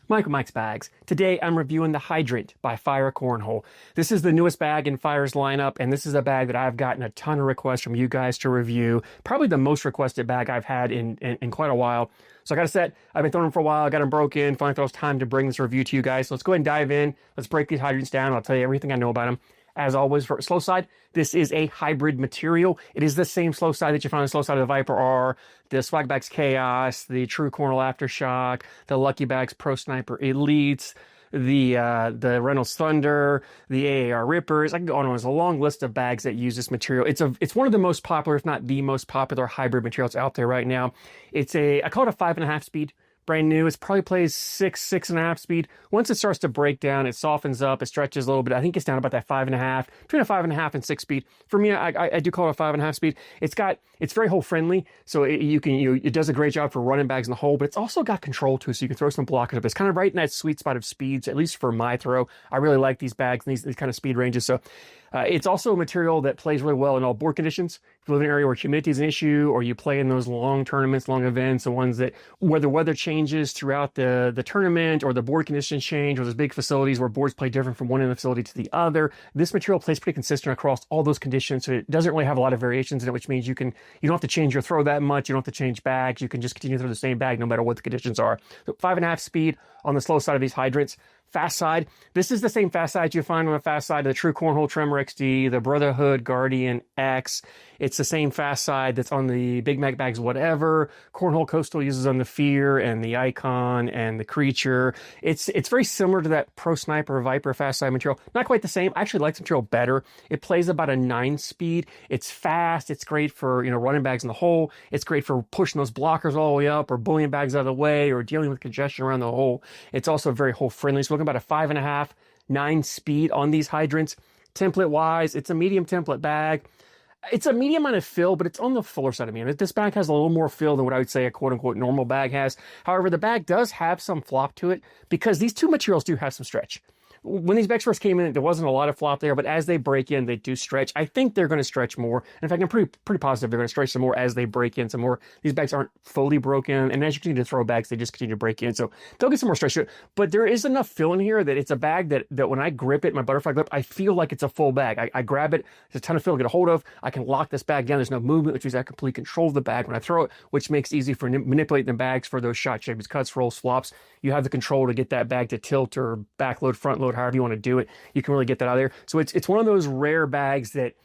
Michael Mike's Bags. Today I'm reviewing the Hydrant by Fire Cornhole. This is the newest bag in Fire's lineup, and this is a bag that I've gotten a ton of requests from you guys to review. Probably the most requested bag I've had in quite a while. So I got a set. I've been throwing them for a while. I got them broken. Finally thought it was time to bring this review to you guys. So let's go ahead and dive in. Let's break these hydrants down. I'll tell you everything I know about them. As always, for Slowside, this is a hybrid material. It is the same Slowside that you find on the Slowside of the Viper R, the Swag Bags Chaos, the True Cornhole Aftershock, the Lucky Bags Pro Sniper Elites, the Reynolds Thunder, the AAR Rippers. I can go on. There's a long list of bags that use this material. It's one of the most popular, if not the most popular hybrid materials out there right now. I call it a 5.5 speed. Brand new. It probably plays 6.5 speed. Once it starts to break down, it softens up, it stretches a little bit. I think it's down about that 5.5, between a 5.5 and 6 speed. For me, I do call it a 5.5 speed. It's very hole friendly, so it does a great job for running bags in the hole, but it's also got control to it, so you can throw some blockers up. It's kind of right in that sweet spot of speeds, at least for my throw. I really like these bags and these kind of speed ranges. So it's also a material that plays really well in all board conditions. If you live in an area where humidity is an issue, or you play in those long tournaments, long events, the ones that where the weather changes throughout the tournament, or the board conditions change, or there's big facilities where boards play different from one end of the facility to the other, this material plays pretty consistent across all those conditions. So it doesn't really have a lot of variations in it, which means you don't have to change your throw that much. You don't have to change bags. You can just continue to throw the same bag no matter what the conditions are. So 5.5 speed on the slow side of these hydrants. Fastside. This is the same Fastside you find on the Fastside of the True Cornhole Tremor XD, the Brotherhood Guardian X. It's the same Fastside that's on the Big Mac Bags whatever. Cornhole Coastal uses on the Fear and the Icon and the Creature. It's very similar to that Pro Sniper Viper Fastside material. Not quite the same. I actually like the material better. It plays about a 9 speed. It's fast. It's great for running bags in the hole. It's great for pushing those blockers all the way up, or bullying bags out of the way, or dealing with congestion around the hole. It's also very hole friendly. So about a 5.5, 9 speed on these hydrants. Template wise, it's a medium template bag. It's a medium amount of fill, but it's on the fuller side of me. This bag has a little more fill than what I would say a quote-unquote normal bag has. However, the bag does have some flop to it because these two materials do have some stretch. When these bags first came in, there wasn't a lot of flop there, but as they break in, they do stretch. I think they're going to stretch more. In fact, I'm pretty positive they're going to stretch some more as they break in some more. These bags aren't fully broken, and as you continue to throw bags, they just continue to break in. So they'll get some more stretch to it. But there is enough fill in here that it's a bag that when I grip it, my butterfly grip, I feel like it's a full bag. I grab it, there's a ton of fill to get a hold of. I can lock this bag down. There's no movement, which means I have complete control of the bag when I throw it, which makes it easy for manipulating the bags for those shot shapes, cuts, rolls, flops. You have the control to get that bag to tilt or backload, front load, however you want to do it. You can really get that out of there. So it's one of those rare bags that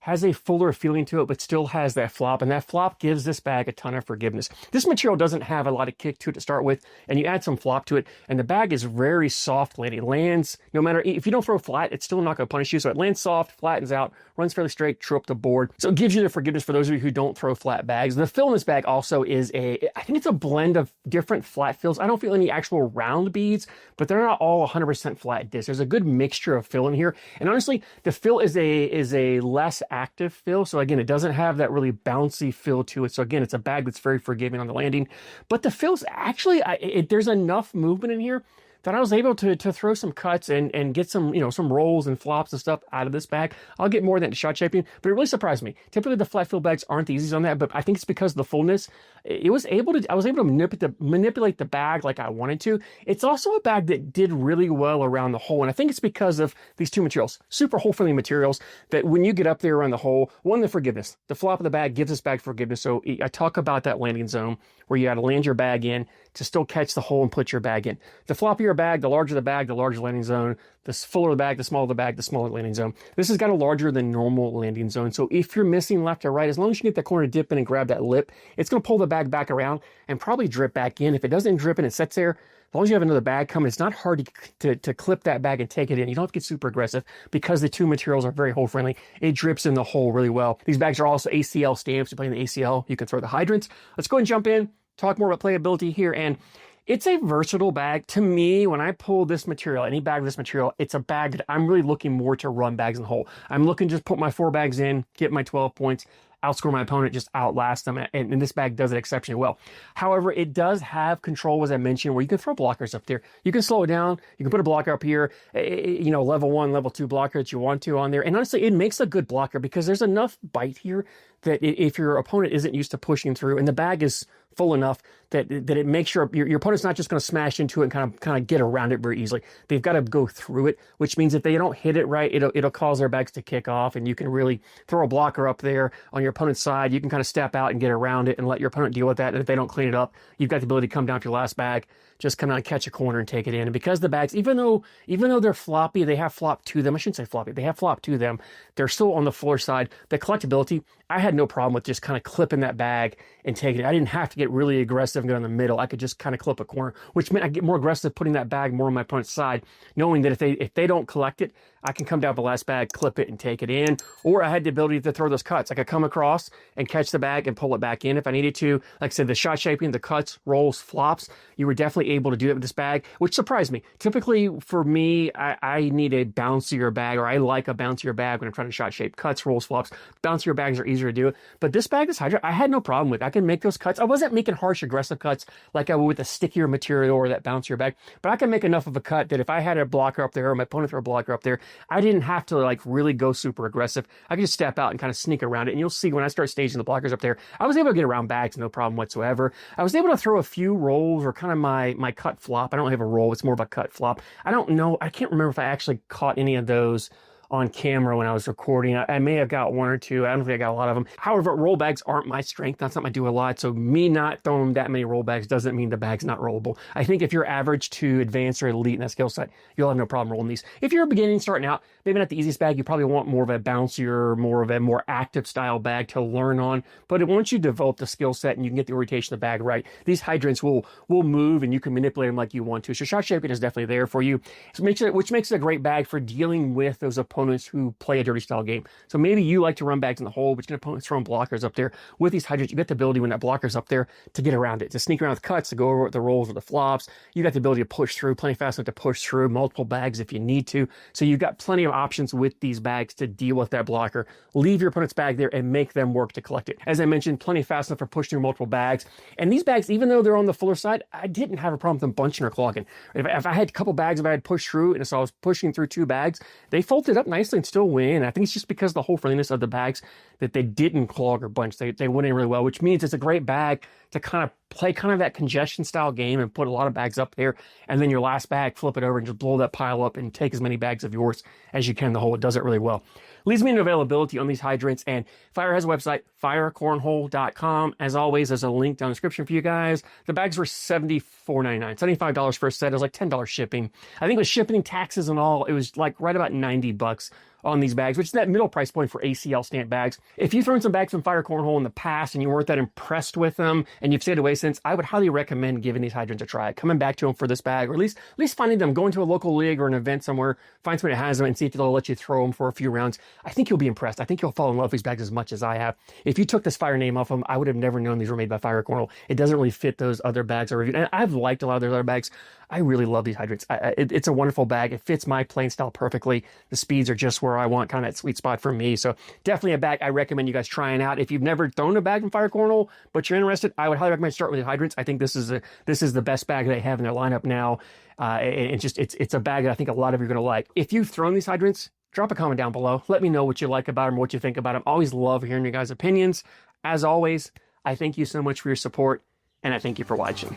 has a fuller feeling to it, but still has that flop, and that flop gives this bag a ton of forgiveness. This material doesn't have a lot of kick to it to start with, and you add some flop to it, and the bag is very soft landing. It lands, no matter, if you don't throw flat, it's still not going to punish you, so it lands soft, flattens out, runs fairly straight, true up the board. So it gives you the forgiveness for those of you who don't throw flat bags. The fill in this bag also is I think it's a blend of different flat fills. I don't feel any actual round beads, but they're not all 100% flat discs. There's a good mixture of fill in here, and honestly, the fill is a less active fill. So again, it doesn't have that really bouncy feel to it. So again, it's a bag that's very forgiving on the landing. But the fills actually, there's enough movement in here that I was able to throw some cuts and get some some rolls and flops and stuff out of this bag. I'll get more of that into shot shaping, but it really surprised me. Typically, the flat fill bags aren't the easiest on that, but I think it's because of the fullness. I was able to manipulate the bag like I wanted to. It's also a bag that did really well around the hole, and I think it's because of these two materials, super hole-friendly materials, that when you get up there around the hole, one, the forgiveness. The flop of the bag gives this bag forgiveness. So I talk about that landing zone where you got to land your bag in to still catch the hole and put your bag in. The floppier bag, the larger the bag, the larger landing zone. The fuller the bag, the smaller the bag, the smaller landing zone. This has got a larger than normal landing zone. So if you're missing left or right, as long as you get that corner to dip in and grab that lip, it's going to pull the bag back around and probably drip back in. If it doesn't drip and it sits there, as long as you have another bag coming, it's not hard to clip that bag and take it in. You don't have to get super aggressive because the two materials are very hole friendly. It drips in the hole really well. These bags are also ACL stamps. You play in the ACL, you can throw the hydrants. Let's go and jump in, talk more about playability here. And it's a versatile bag. To me, when I pull this material, any bag of this material, it's a bag that I'm really looking more to run bags in the hole. I'm looking to just put my 4 bags in, get my 12 points, outscore my opponent, just outlast them, and this bag does it exceptionally well. However, it does have control, as I mentioned, where you can throw blockers up there. You can slow it down. You can put a blocker up here, level 1, level 2 blocker that you want to on there. And honestly, it makes a good blocker because there's enough bite here that if your opponent isn't used to pushing through and the bag is full enough that it makes your opponent's not just going to smash into it and kind of get around it very easily. They've got to go through it, which means if they don't hit it right, it'll cause their bags to kick off, and you can really throw a blocker up there on your opponent's side. You can kind of step out and get around it and let your opponent deal with that. And if they don't clean it up, you've got the ability to come down to your last bag, just come out and catch a corner and take it in. And because the bags, even though they're floppy, they have flop to them. I shouldn't say floppy. They have flop to them. They're still on the floor side. The collectability, I had no problem with just kind of clipping that bag and taking it. I didn't have to get really aggressive and go in the middle. I could just kind of clip a corner, which meant I get more aggressive putting that bag more on my opponent's side, knowing that if they don't collect it, I can come down the last bag, clip it, and take it in. Or I had the ability to throw those cuts. I could come across and catch the bag and pull it back in if I needed to. Like I said, the shot shaping, the cuts, rolls, flops, you were definitely able to do that with this bag, which surprised me. Typically, for me, I need a bouncier bag, or I like a bouncier bag when I'm trying to shot shape. Cuts, rolls, flops. Bouncier bags are easier to do. But this bag, this Hydrant, I had no problem with. I can make those cuts. I wasn't making harsh, aggressive cuts like I would with a stickier material or that bouncier bag, but I can make enough of a cut that if I had a blocker up there or my opponent threw a blocker up there, I didn't have to like really go super aggressive. I could just step out and kind of sneak around it. And you'll see when I start staging the blockers up there, I was able to get around bags, no problem whatsoever. I was able to throw a few rolls or kind of my cut flop. I don't have a roll. It's more of a cut flop. I don't know. I can't remember if I actually caught any of those on camera when I was recording. I may have got one or two. I don't think I got a lot of them. However, roll bags aren't my strength. That's something I do a lot. So me not throwing that many roll bags doesn't mean the bag's not rollable. I think if you're average to advanced or elite in that skill set, you'll have no problem rolling these. If you're beginning, starting out, maybe not the easiest bag, you probably want more of a bouncier, more of a more active style bag to learn on. But once you develop the skill set and you can get the orientation of the bag right, these hydrants will move and you can manipulate them like you want to. So shot shaping is definitely there for you, which makes it a great bag for dealing with those opponents who play a dirty style game. So maybe you like to run bags in the hole, but your opponent's throwing blockers up there. With these hydrants, you get the ability when that blocker's up there to get around it, to sneak around with cuts, to go over with the rolls or the flops. You got the ability to push through, plenty fast enough to push through multiple bags if you need to. So you've got plenty of options with these bags to deal with that blocker. Leave your opponent's bag there and make them work to collect it. As I mentioned, plenty fast enough for push through multiple bags. And these bags, even though they're on the fuller side, I didn't have a problem with them bunching or clogging. If I had a couple bags, if I had pushed through, and so I was pushing through two bags, they folded up nicely and still win. I think it's just because of the whole friendliness of the bags that they didn't clog or bunch. They went in really well, which means it's a great bag to kind of play kind of that congestion style game and put a lot of bags up there, and then your last bag, flip it over and just blow that pile up and take as many bags of yours as you can in the hole. It does it really well. Leads me into availability on these hydrants, and Fire has a website, firecornhole.com. As always, there's a link down in the description for you guys. The bags were $74.99, $75 for a set. It was like $10 shipping. I think with shipping, taxes and all, it was like right about $90 on these bags, which is that middle price point for ACL stamp bags. If you've thrown some bags from Fire Cornhole in the past and you weren't that impressed with them and you've stayed away since, I would highly recommend giving these hydrants a try. Coming back to them for this bag, or at least finding them, going to a local league or an event somewhere, find somebody that has them and see if they'll let you throw them for a few rounds. I think you'll be impressed. I think you'll fall in love with these bags as much as I have. If you took this Fire name off them, I would have never known these were made by Fire Cornhole. It doesn't really fit those other bags I reviewed. And I've liked a lot of their other bags. I really love these hydrants. It's a wonderful bag. It fits my playing style perfectly. The speeds are just where I want, kind of that sweet spot for me. So definitely a bag I recommend you guys trying out. If you've never thrown a bag from Fire Cornhole, but you're interested, I would highly recommend start with the hydrants. I think this is the best bag they have in their lineup now. It's a bag that I think a lot of you are going to like. If you've thrown these hydrants, drop a comment down below. Let me know what you like about them, what you think about them. Always love hearing your guys' opinions. As always, I thank you so much for your support, and I thank you for watching.